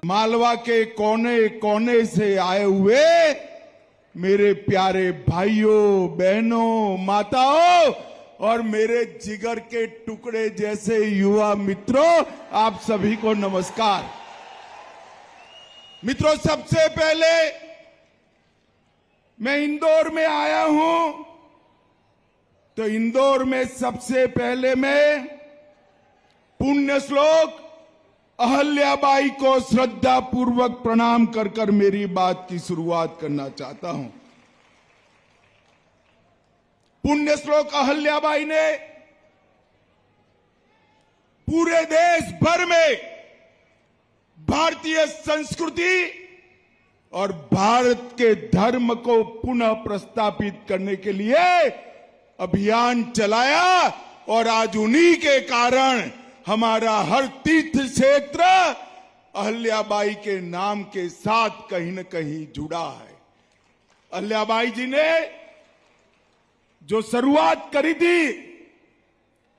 मालवा के कोने कोने से आए हुए मेरे प्यारे भाइयों, बहनों, माताओं और मेरे जिगर के टुकड़े जैसे युवा मित्रों, आप सभी को नमस्कार। मित्रों, सबसे पहले मैं इंदौर में आया हूं, तो इंदौर में सबसे पहले मैं पुण्य श्लोक अहल्याबाई को श्रद्धा पूर्वक प्रणाम कर कर मेरी बात की शुरुआत करना चाहता हूं। पुण्य श्लोक अहल्याबाई ने पूरे देश भर में भारतीय संस्कृति और भारत के धर्म को पुनः प्रस्थापित करने के लिए अभियान चलाया और आज उन्हीं के कारण हमारा हर तीर्थ क्षेत्र अहल्याबाई के नाम के साथ कहीं न कहीं जुड़ा है। अहल्याबाई जी ने जो शुरुआत करी थी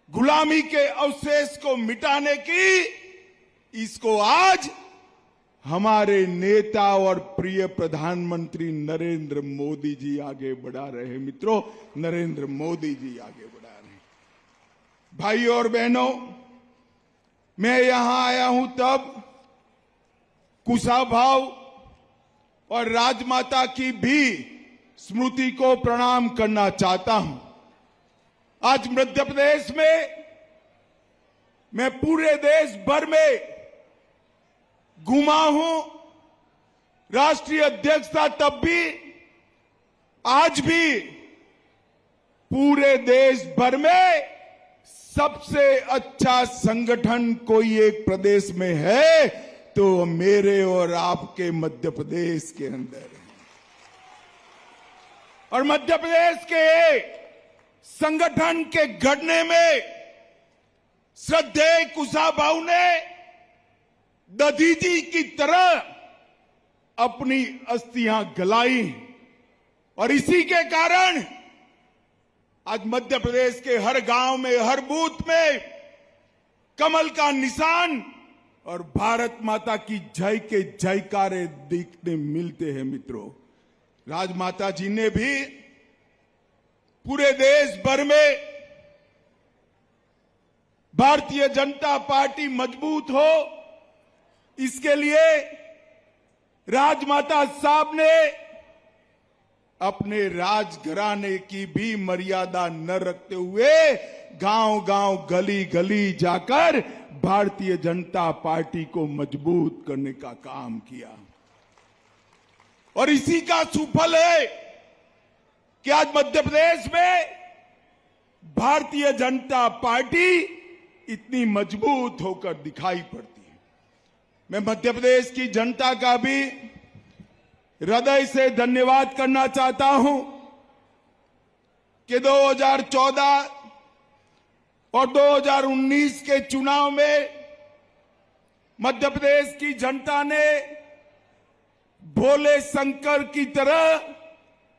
गुलामी के अवशेष को मिटाने की, इसको आज हमारे नेता और प्रिय प्रधानमंत्री नरेंद्र मोदी जी आगे बढ़ा रहे हैं। मित्रों, नरेंद्र मोदी जी आगे बढ़ा रहे हैं। भाइयों और बहनों, मैं यहां आया हूं तब कुशाभाऊ और राजमाता की भी स्मृति को प्रणाम करना चाहता हूं। आज मध्य प्रदेश में मैं पूरे देश भर में घूमा हूं, राष्ट्रीय अध्यक्ष था तब भी, आज भी पूरे देश भर में सबसे अच्छा संगठन कोई एक प्रदेश में है तो मेरे और आपके मध्य प्रदेश के अंदर है। और मध्य प्रदेश के संगठन के गढ़ने में श्रद्धेय कुशाभाऊ ने दधीची की तरह अपनी अस्थियां गलाई और इसी के कारण आज मध्य प्रदेश के हर गांव में, हर बूथ में कमल का निशान और भारत माता की जय के जयकारे दिखने मिलते हैं। मित्रों, राजमाता जी ने भी पूरे देश भर में भारतीय जनता पार्टी मजबूत हो, इसके लिए राजमाता साहब ने अपने राजघराने की भी मर्यादा न रखते हुए गांव गांव, गली गली जाकर भारतीय जनता पार्टी को मजबूत करने का काम किया। और इसी का सुफल है कि आज मध्य प्रदेश में भारतीय जनता पार्टी इतनी मजबूत होकर दिखाई पड़ती है। मैं मध्य प्रदेश की जनता का भी हृदय से धन्यवाद करना चाहता हूं कि 2014 और 2019 के चुनाव में मध्य प्रदेश की जनता ने भोले शंकर की तरह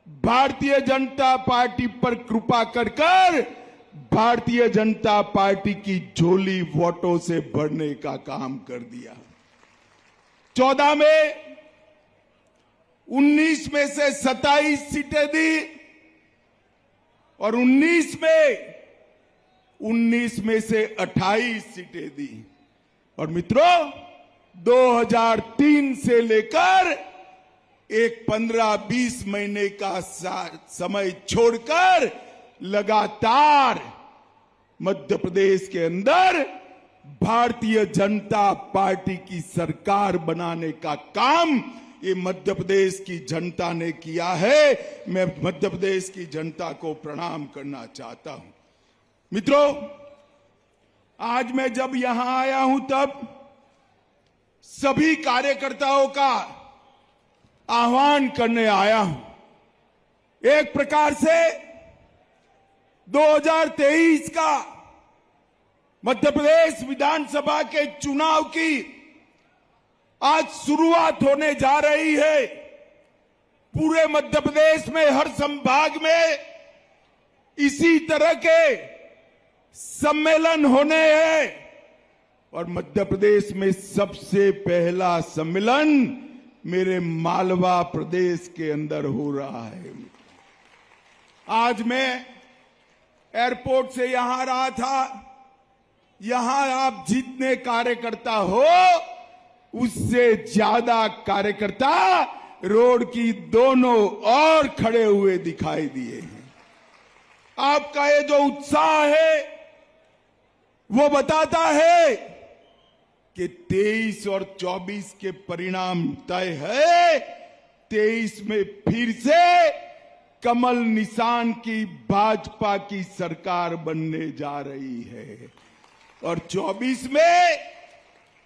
भारतीय जनता पार्टी पर कृपा कर भारतीय जनता पार्टी की झोली वोटों से भरने का काम कर दिया। 14 में 19 में से 27 सीटें दी और 19 में से 28 सीटें दी। और मित्रों, 2003 से लेकर एक 15-20 महीने का समय छोड़कर लगातार मध्य प्रदेश के अंदर भारतीय जनता पार्टी की सरकार बनाने का काम ये मध्य प्रदेश की जनता ने किया है। मैं मध्य प्रदेश की जनता को प्रणाम करना चाहता हूं। मित्रों, आज मैं जब यहां आया हूं तब सभी कार्यकर्ताओं का आह्वान करने आया हूं। एक प्रकार से 2023 का मध्य प्रदेश विधानसभा के चुनाव की आज शुरुआत होने जा रही है। पूरे मध्य प्रदेश में हर संभाग में इसी तरह के सम्मेलन होने हैं और मध्य प्रदेश में सबसे पहला सम्मेलन मेरे मालवा प्रदेश के अंदर हो रहा है। आज मैं एयरपोर्ट से यहां आ रहा था। यहां आप जितने कार्यकर्ता हो उससे ज्यादा कार्यकर्ता रोड की दोनों ओर खड़े हुए दिखाई दिए हैं। आपका ये जो उत्साह है वो बताता है कि 23 और 24 के परिणाम तय है। 23 में फिर से कमल निशान की भाजपा की सरकार बनने जा रही है और 24 में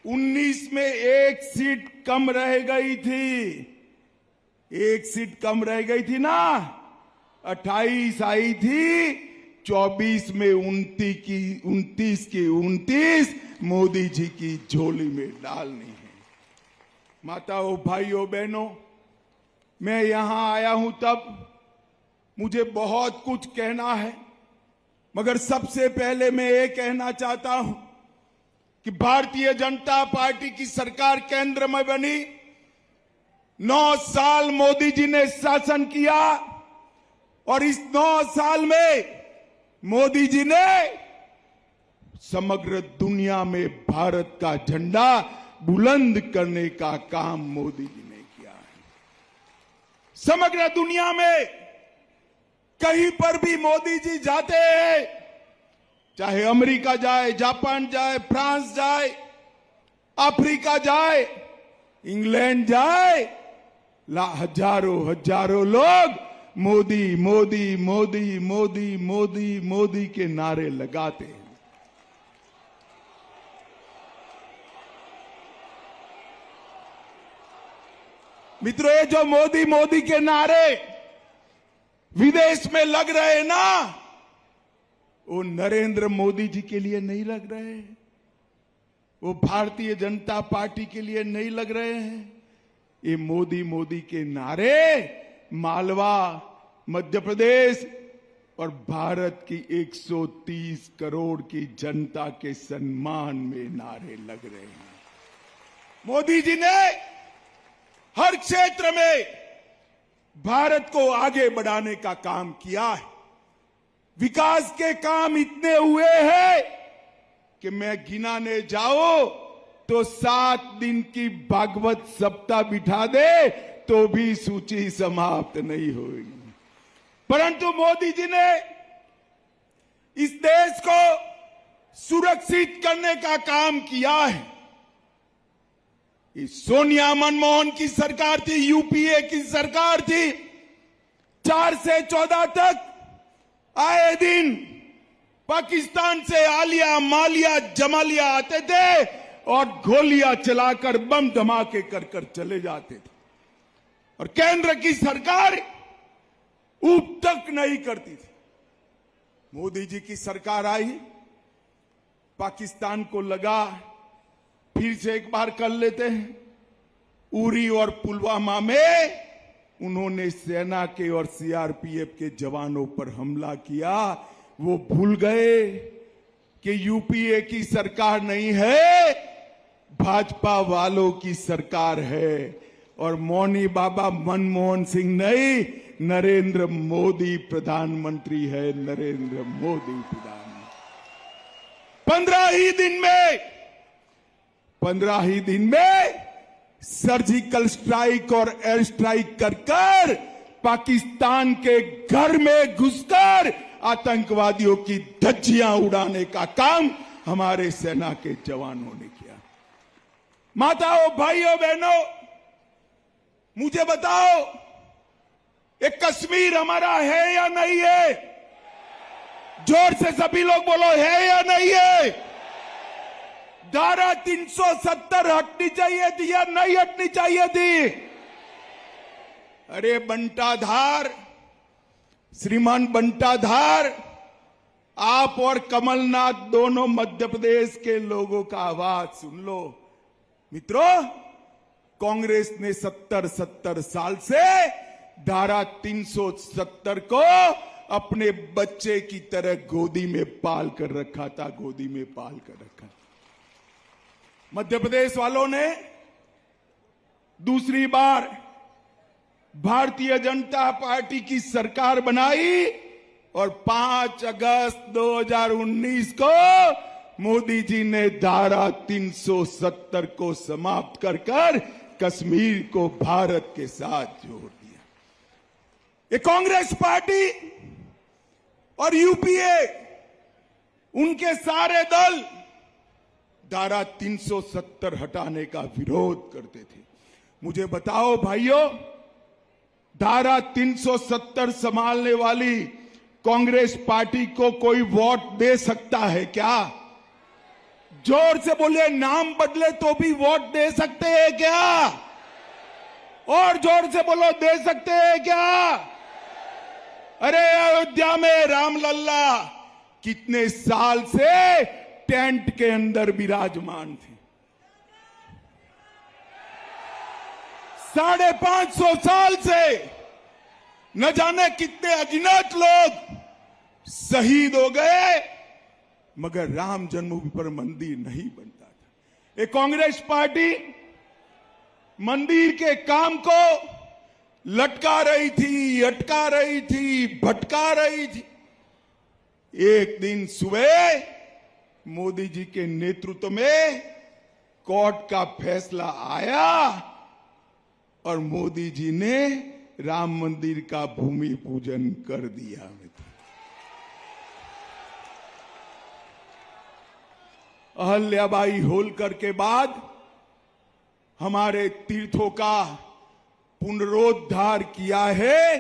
19 में एक सीट कम रह गई थी। एक सीट कम रह गई थी ना, 28 आई थी। 24 में 29 की 29 मोदी जी की झोली में डालनी है। माताओं, भाइयों, बहनों, मैं यहां आया हूं तब मुझे बहुत कुछ कहना है, मगर सबसे पहले मैं ये कहना चाहता हूं कि भारतीय जनता पार्टी की सरकार केंद्र में बनी। 9 साल मोदी जी ने शासन किया और इस 9 साल में मोदी जी ने समग्र दुनिया में भारत का झंडा बुलंद करने का काम मोदी जी ने किया है। समग्र दुनिया में कहीं पर भी मोदी जी जाते हैं, चाहे अमेरिका जाए, जापान जाए, फ्रांस जाए, अफ्रीका जाए, इंग्लैंड जाए, हजारों लोग मोदी मोदी मोदी मोदी मोदी मोदी के नारे लगाते हैं। मित्रों, ये जो मोदी मोदी के नारे विदेश में लग रहे हैं ना, वो नरेंद्र मोदी जी के लिए नहीं लग रहे हैं, वो भारतीय जनता पार्टी के लिए नहीं लग रहे हैं। ये मोदी मोदी के नारे मालवा, मध्य प्रदेश और भारत की 130 करोड़ की जनता के सम्मान में नारे लग रहे हैं। मोदी जी ने हर क्षेत्र में भारत को आगे बढ़ाने का काम किया है। विकास के काम इतने हुए हैं कि मैं गिनाने जाऊं तो 7 दिन की भागवत सप्ताह बिठा दे तो भी सूची समाप्त नहीं होगी। परंतु मोदी जी ने इस देश को सुरक्षित करने का काम किया है। सोनिया मनमोहन की सरकार थी, यूपीए की सरकार थी, 4 से 14 तक आए दिन पाकिस्तान से आलिया, मालिया, जमालिया आते थे और गोलियां चलाकर बम धमाके कर चले जाते थे और केंद्र की सरकार ऊप तक नहीं करती थी। मोदी जी की सरकार आई, पाकिस्तान को लगा फिर से एक बार कर लेते हैं। उरी और पुलवामा में उन्होंने सेना के और सीआरपीएफ के जवानों पर हमला किया। वो भूल गए कि यूपीए की सरकार नहीं है, भाजपा वालों की सरकार है और मौनी बाबा मनमोहन सिंह नहीं, नरेंद्र मोदी प्रधानमंत्री है। नरेंद्र मोदी प्रधानमंत्री 15 ही दिन में सर्जिकल स्ट्राइक और एयर स्ट्राइक कर पाकिस्तान के घर में घुसकर आतंकवादियों की धज्जियां उड़ाने का काम हमारे सेना के जवानों ने किया। माताओं, भाइयों, बहनों, मुझे बताओ, ये कश्मीर हमारा है या नहीं है? जोर से सभी लोग बोलो, है या नहीं है? धारा 370 हटनी चाहिए थी या नहीं हटनी चाहिए थी? अरे बंटाधार, श्रीमान बंटाधार, आप और कमलनाथ दोनों मध्य प्रदेश के लोगों का आवाज सुन लो। मित्रों, कांग्रेस ने 70 साल से धारा 370 को अपने बच्चे की तरह गोदी में पाल कर रखा था, गोदी में पाल कर रखा। मध्य प्रदेश वालों ने दूसरी बार भारतीय जनता पार्टी की सरकार बनाई और 5 अगस्त 2019 को मोदी जी ने धारा 370 को समाप्त कर कश्मीर को भारत के साथ जोड़ दिया। ये कांग्रेस पार्टी और यूपीए, उनके सारे दल धारा 370 हटाने का विरोध करते थे। मुझे बताओ भाइयों, धारा 370 संभालने वाली कांग्रेस पार्टी को कोई वोट दे सकता है क्या? जोर से बोलिए, नाम बदले तो भी वोट दे सकते हैं क्या? और जोर से बोलो, दे सकते हैं क्या? अरे अयोध्या में रामलल्ला कितने साल से टेंट के अंदर विराजमान थे। 550 साल से न जाने कितने अगिनत लोग शहीद हो गए, मगर राम जन्मभूमि पर मंदिर नहीं बनता था। ये कांग्रेस पार्टी मंदिर के काम को लटका रही थी, अटका रही थी, भटका रही थी। एक दिन सुबह मोदी जी के नेतृत्व में कोर्ट का फैसला आया और मोदी जी ने राम मंदिर का भूमि पूजन कर दिया। अहल्याबाई होलकर के बाद हमारे तीर्थों का पुनरोद्धार किया है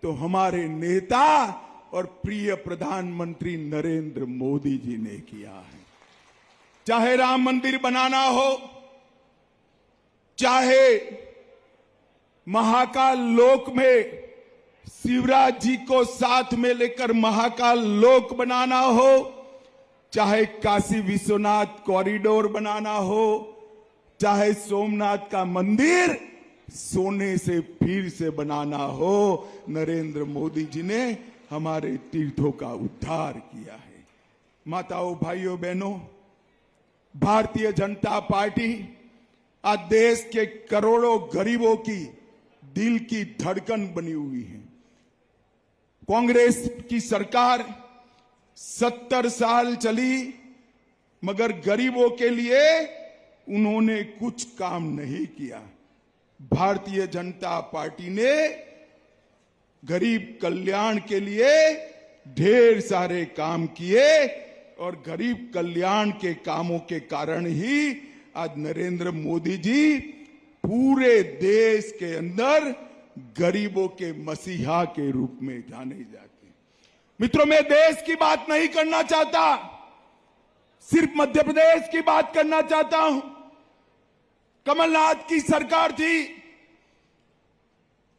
तो हमारे नेता और प्रिय प्रधानमंत्री नरेंद्र मोदी जी ने किया है। चाहे राम मंदिर बनाना हो, चाहे महाकाल लोक में शिवराज जी को साथ में लेकर महाकाल लोक बनाना हो, चाहे काशी विश्वनाथ कॉरिडोर बनाना हो, चाहे सोमनाथ का मंदिर सोने से फिर से बनाना हो, नरेंद्र मोदी जी ने हमारे तीर्थों का उद्धार किया है। माताओं, भाइयों, बहनों, भारतीय जनता पार्टी आज देश के करोड़ों गरीबों की दिल की धड़कन बनी हुई है। कांग्रेस की सरकार 70 साल चली, मगर गरीबों के लिए उन्होंने कुछ काम नहीं किया। भारतीय जनता पार्टी ने गरीब कल्याण के लिए ढेर सारे काम किए और गरीब कल्याण के कामों के कारण ही आज नरेंद्र मोदी जी पूरे देश के अंदर गरीबों के मसीहा के रूप में जाने जाते हैं। मित्रों, मैं देश की बात नहीं करना चाहता, सिर्फ मध्य प्रदेश की बात करना चाहता हूं। कमलनाथ की सरकार थी,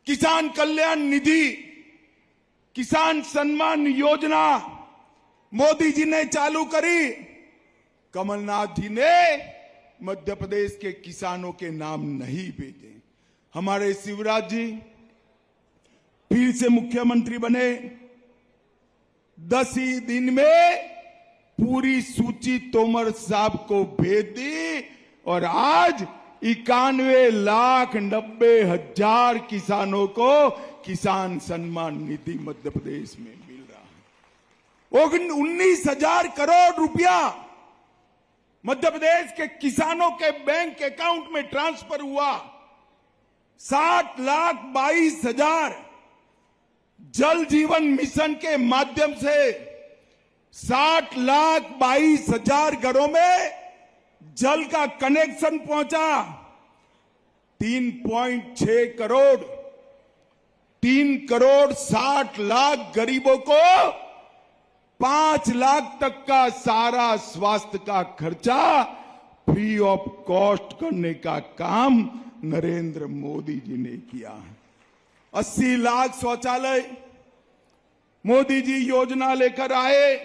किसान कल्याण निधि, किसान सम्मान योजना मोदी जी ने चालू करी। कमलनाथ जी ने मध्य प्रदेश के किसानों के नाम नहीं भेजे। हमारे शिवराज जी फिर से मुख्यमंत्री बने, 10 ही दिन में पूरी सूची तोमर साहब को भेज दी और आज 91,90,000 किसानों को किसान सम्मान निधि मध्य प्रदेश में मिल रहा है। 19,000 करोड़ रुपया मध्य प्रदेश के किसानों के बैंक अकाउंट में ट्रांसफर हुआ। 60,22,000 जल जीवन मिशन के माध्यम से 60,22,000 घरों में जल का कनेक्शन पहुंचा। 3.6 करोड़ 3,60,00,000 गरीबों को 5 लाख तक का सारा स्वास्थ्य का खर्चा फ्री ऑफ कॉस्ट करने का काम नरेंद्र मोदी जी ने किया है। 80 लाख शौचालय मोदी जी योजना लेकर आए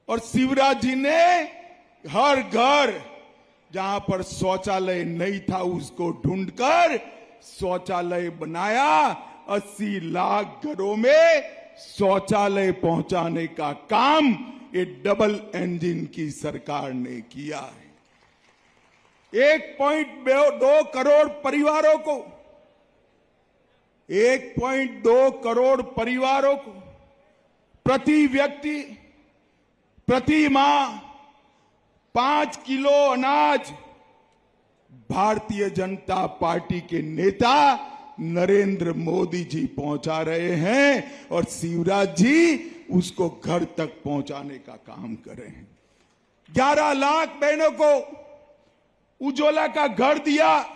और शिवराज जी ने हर घर जहां पर शौचालय नहीं था उसको ढूंढकर शौचालय बनाया। 80 लाख घरों में शौचालय पहुंचाने का काम ये डबल इंजन की सरकार ने किया है। 1.2 करोड़ परिवारों को 1.2 करोड़ परिवारों को प्रति व्यक्ति प्रति माह 5 किलो अनाज भारतीय जनता पार्टी के नेता नरेंद्र मोदी जी पहुंचा रहे हैं और शिवराज जी उसको घर तक पहुंचाने का काम कर रहे हैं। 11 लाख बहनों को उज्ज्वला का घर दिया,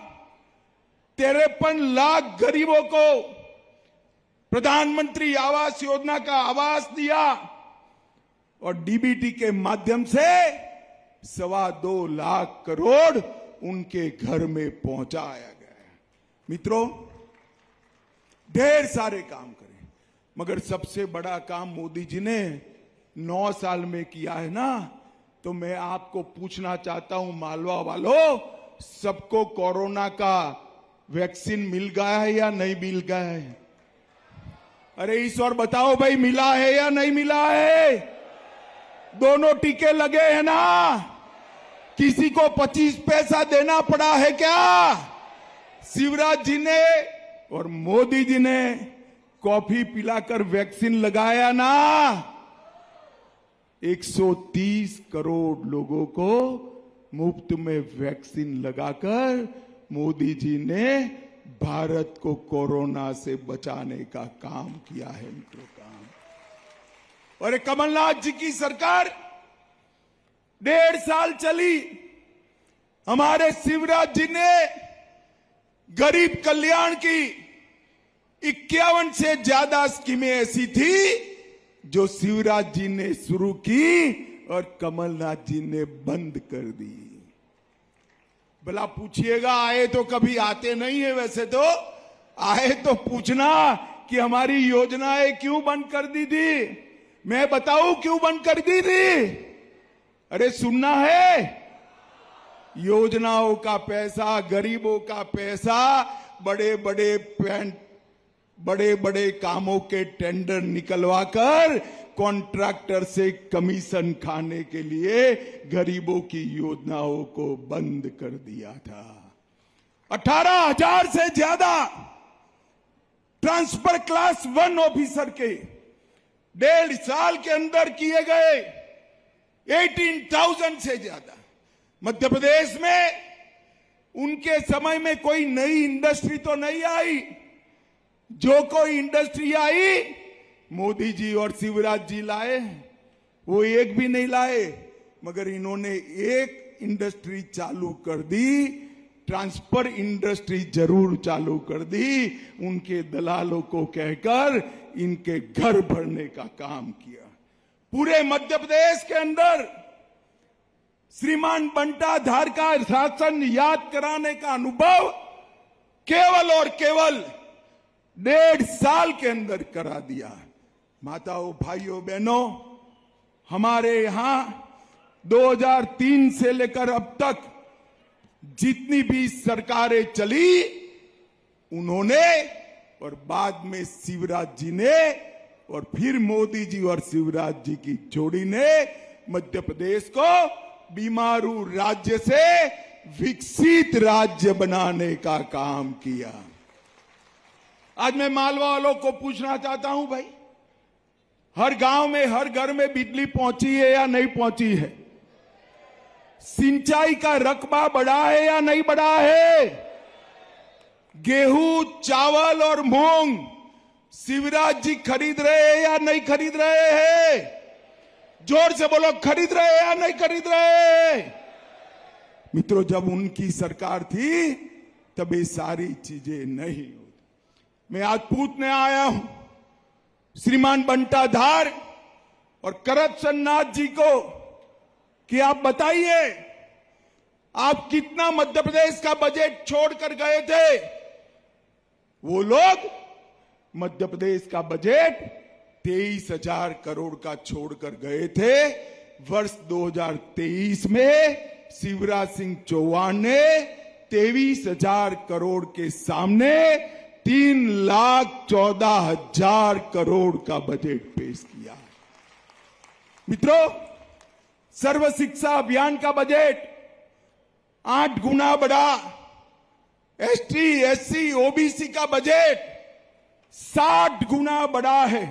53 लाख गरीबों को प्रधानमंत्री आवास योजना का आवास दिया और डीबीटी के माध्यम से 2.25 लाख करोड़ उनके घर में पहुंचाया गया है। मित्रों, ढेर सारे काम करें, मगर सबसे बड़ा काम मोदी जी ने 9 साल में किया है ना, तो मैं आपको पूछना चाहता हूं मालवा वालों, सबको कोरोना का वैक्सीन मिल गया है या नहीं मिल गया है? अरे इस और बताओ भाई, मिला है या नहीं मिला है? दोनों टीके लगे हैं ना? किसी को 25 पैसा देना पड़ा है क्या? शिवराज जी ने और मोदी जी ने कॉफी पिलाकर वैक्सीन लगाया ना? 130 करोड़ लोगों को मुफ्त में वैक्सीन लगाकर मोदी जी ने भारत को कोरोना से बचाने का काम किया है। मित्रों, काम। और कमलनाथ जी की सरकार 1.5 साल चली, हमारे शिवराज जी ने गरीब कल्याण की 51 से ज्यादा स्कीमें ऐसी थी जो शिवराज जी ने शुरू की और कमलनाथ जी ने बंद कर दी। भला पूछिएगा, आए तो कभी आते नहीं है, वैसे तो आए तो पूछना कि हमारी योजनाएं क्यों बंद कर दी थी। मैं बताऊं क्यों बंद कर दी थी? अरे सुनना है, योजनाओं का पैसा, गरीबों का पैसा, बड़े बड़े कामों के टेंडर निकलवाकर कॉन्ट्रैक्टर से कमीशन खाने के लिए गरीबों की योजनाओं को बंद कर दिया था। 18,000 से ज्यादा ट्रांसफर क्लास 1 ऑफिसर के 1.5 साल के अंदर किए गए। 18,000 से ज्यादा। मध्य प्रदेश में उनके समय में कोई नई इंडस्ट्री तो नहीं आई, जो कोई इंडस्ट्री आई मोदी जी और शिवराज जी लाए, वो एक भी नहीं लाए, मगर इन्होंने एक इंडस्ट्री चालू कर दी, ट्रांसफर इंडस्ट्री जरूर चालू कर दी, उनके दलालों को कहकर इनके घर भरने का काम किया। पूरे मध्य प्रदेश के अंदर श्रीमान बंटा धार का शासन याद कराने का अनुभव केवल और केवल 1.5 साल के अंदर करा दिया। माताओं, भाइयों, बहनों, हमारे यहां 2003 से लेकर अब तक जितनी भी सरकारें चली, उन्होंने और बाद में शिवराज जी ने और फिर मोदी जी और शिवराज जी की जोड़ी ने मध्य प्रदेश को बीमारू राज्य से विकसित राज्य बनाने का काम किया। आज मैं मालवा वालों को पूछना चाहता हूं, भाई, हर गांव में, हर घर में बिजली पहुंची है या नहीं पहुंची है? सिंचाई का रकबा बढ़ा है या नहीं बढ़ा है? गेहूं, चावल और मूंग शिवराज जी खरीद रहे हैं या नहीं खरीद रहे हैं? जोर से बोलो, खरीद रहे हैं या नहीं खरीद रहे? मित्रों, जब उनकी सरकार थी तब ये सारी चीजें नहीं होती। मैं आज पूछने आया हूं श्रीमान बंटा धार और करप्शन नाथ जी को कि आप बताइए, आप कितना मध्य प्रदेश का बजट छोड़कर गए थे? वो लोग मध्य प्रदेश का बजट 23,000 करोड़ का छोड़कर गए थे। वर्ष 2023 में शिवराज सिंह चौहान ने 23,000 करोड़ के सामने 3,14,000 करोड़ का बजट पेश किया। मित्रों, सर्व शिक्षा अभियान का बजट 8 गुना बढ़ा। एसटी, एससी, ओबीसी का बजट 60 गुना बढ़ा है।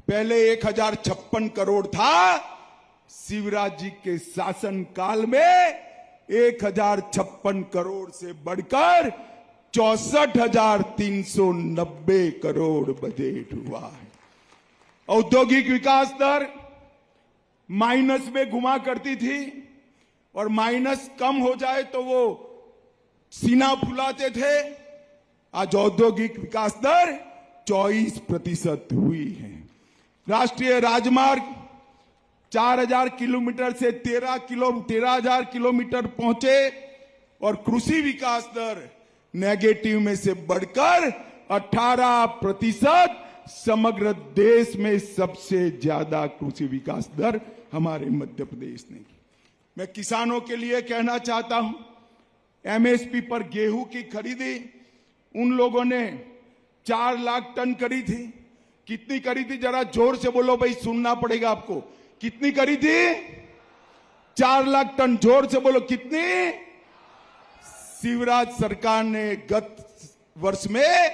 पहले 1056 करोड़ था, शिवराज जी के शासन काल में 1056 करोड़ से बढ़कर 64,390 करोड़ बजट हुआ है। औद्योगिक विकास दर माइनस में घुमा करती थी और माइनस कम हो जाए तो वो सीना फुलाते थे। आज औद्योगिक विकास दर 24% हुई है। राष्ट्रीय राजमार्ग 4,000 किलोमीटर से 13,000 किलोमीटर पहुंचे और कृषि विकास दर नेगेटिव में से बढ़कर 18%। समग्र देश में सबसे ज्यादा कृषि विकास दर हमारे मध्य प्रदेश ने की। मैं किसानों के लिए कहना चाहता हूं, एमएसपी पर गेहूं की खरीदी उन लोगों ने 4 लाख टन करी थी। कितनी करी थी? जरा जोर से बोलो भाई, सुनना पड़ेगा आपको। कितनी करी थी? 4 लाख टन। जोर से बोलो कितनी? शिवराज सरकार ने गत वर्ष में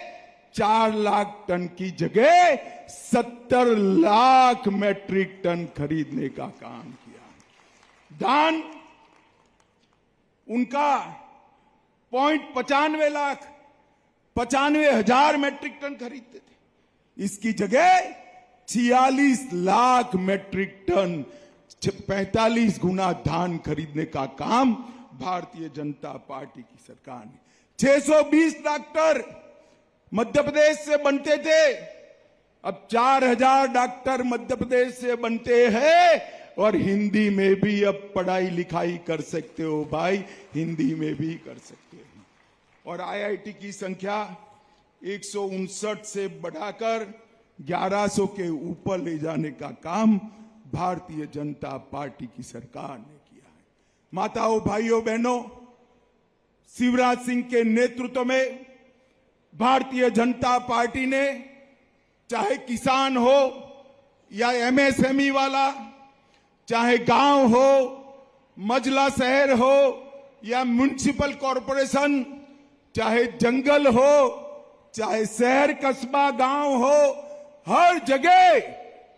4 लाख टन की जगह 70 लाख मैट्रिक टन खरीदने का काम किया। धान उनका 95 लाख 95,000 मैट्रिक टन खरीदते थे। इसकी जगह 46 लाख मैट्रिक टन 45 गुना धान खरीदने का काम भारतीय जनता पार्टी की सरकार ने। 620 डॉक्टर मध्य प्रदेश से बनते थे, अब 4,000 डॉक्टर मध्य प्रदेश से बनते हैं। और हिंदी में भी अब पढ़ाई लिखाई कर सकते हो भाई, हिंदी में भी कर सकते हो। और आईआईटी की संख्या 159 से बढ़ाकर 1100 के ऊपर ले जाने का काम भारतीय जनता पार्टी की सरकार ने किया है। माताओं, भाइयों, बहनों, शिवराज सिंह के नेतृत्व में भारतीय जनता पार्टी ने, चाहे किसान हो या एमएसएमई वाला, चाहे गांव हो, मजला शहर हो या म्युनिसिपल कॉरपोरेशन, चाहे जंगल हो, चाहे शहर कस्बा गांव हो, हर जगह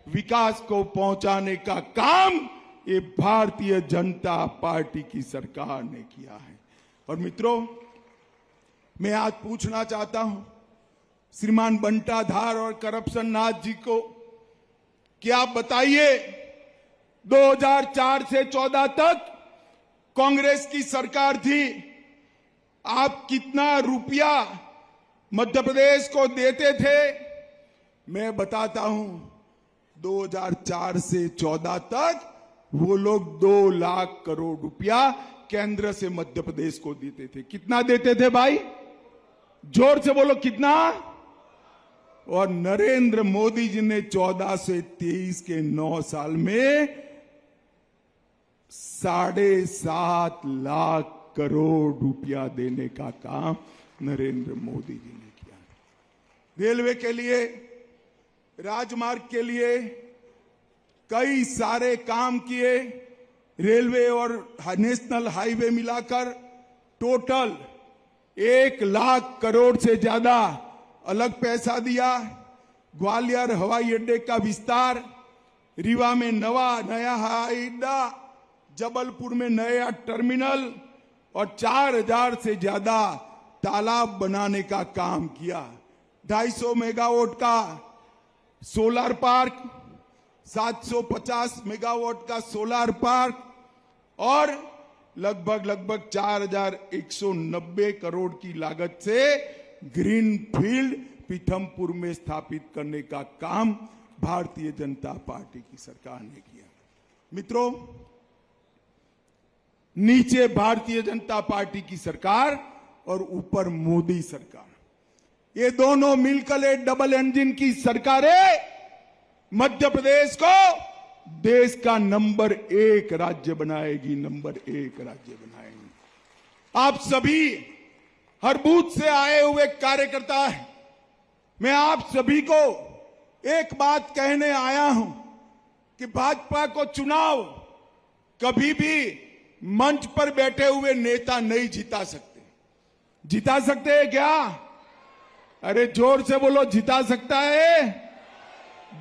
विकास को पहुंचाने का काम ये भारतीय जनता पार्टी की सरकार ने किया है। और मित्रों, मैं आज पूछना चाहता हूं श्रीमान बंटाधार और करप्शन नाथ जी को कि आप बताइए, 2004 से 14 तक कांग्रेस की सरकार थी, आप कितना रुपया मध्य प्रदेश को देते थे? मैं बताता हूं, 2004 से 14 तक वो लोग 2 लाख करोड़ रुपया केंद्र से मध्य प्रदेश को देते थे। कितना देते थे भाई? जोर से बोलो कितना? और नरेंद्र मोदी जी ने 14 से 23 के 9 साल में 7.5 लाख करोड़ रुपया देने का काम नरेंद्र मोदी जी ने किया। रेलवे के लिए, राजमार्ग के लिए कई सारे काम किए। रेलवे और नेशनल हाईवे मिलाकर टोटल 1 लाख करोड़ से ज्यादा अलग पैसा दिया। ग्वालियर हवाई अड्डे का विस्तार, रीवा में नया हवाई अड्डा, जबलपुर में नया टर्मिनल और 4,000 से ज्यादा तालाब बनाने का काम किया। 250 मेगावाट का सोलर पार्क, 750 मेगावाट का सोलर पार्क और लगभग 4,190 करोड़ की लागत से ग्रीन फील्ड पीथमपुर में स्थापित करने का काम भारतीय जनता पार्टी की सरकार ने किया। मित्रों, नीचे भारतीय जनता पार्टी की सरकार और ऊपर मोदी सरकार, ये दोनों मिलकर एक डबल इंजन की सरकारें मध्य प्रदेश को देश का नंबर 1 राज्य बनाएगी, नंबर 1 राज्य बनाएगी। आप सभी हर बूथ से आए हुए कार्यकर्ता हैं, मैं आप सभी को एक बात कहने आया हूं कि भाजपा को चुनाव कभी भी मंच पर बैठे हुए नेता नहीं जिता सकते। जिता सकते हैं क्या? अरे जोर से बोलो, जिता सकता है?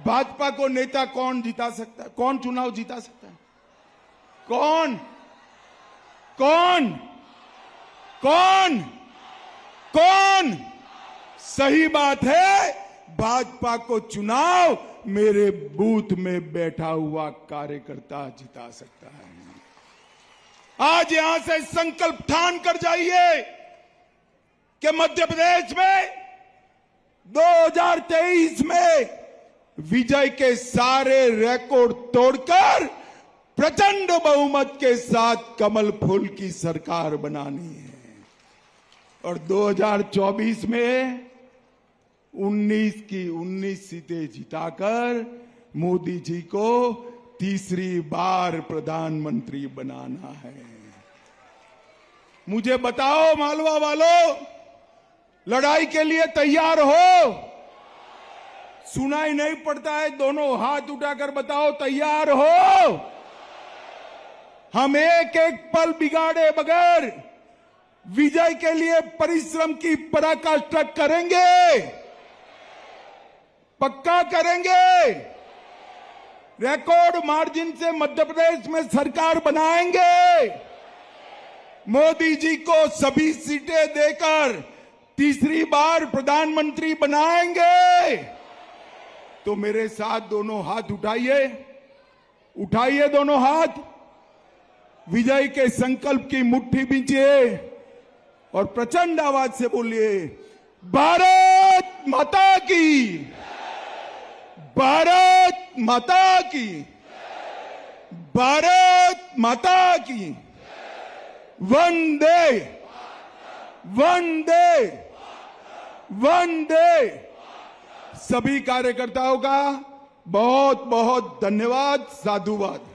भाजपा को नेता कौन जिता सकता है? कौन चुनाव जिता सकता है? कौन कौन कौन कौन? सही बात है, भाजपा को चुनाव मेरे बूथ में बैठा हुआ कार्यकर्ता जिता सकता है। आज यहां से संकल्प ठान कर जाइए कि मध्य प्रदेश में 2023 में विजय के सारे रिकॉर्ड तोड़कर प्रचंड बहुमत के साथ कमल फूल की सरकार बनानी है। और 2024 में 19 की 19 सीटें जिताकर मोदी जी को तीसरी बार प्रधानमंत्री बनाना है। मुझे बताओ मालवा वालों, लड़ाई के लिए तैयार हो? सुनाई नहीं पड़ता है, दोनों हाथ उठाकर बताओ, तैयार हो? हम एक एक पल बिगाड़े बगैर विजय के लिए परिश्रम की पराकाष्ठा करेंगे, पक्का करेंगे। रिकॉर्ड मार्जिन से मध्य प्रदेश में सरकार बनाएंगे। मोदी जी को सभी सीटें देकर तीसरी बार प्रधानमंत्री बनाएंगे। तो मेरे साथ दोनों हाथ उठाइए, उठाइए दोनों हाथ, विजय के संकल्प की मुट्ठी बींचिए और प्रचंड आवाज से बोलिए, भारत माता की, भारत माता की, भारत माता की, वंदे वंदे वंदे। सभी कार्यकर्ताओं का बहुत बहुत धन्यवाद, साधुवाद।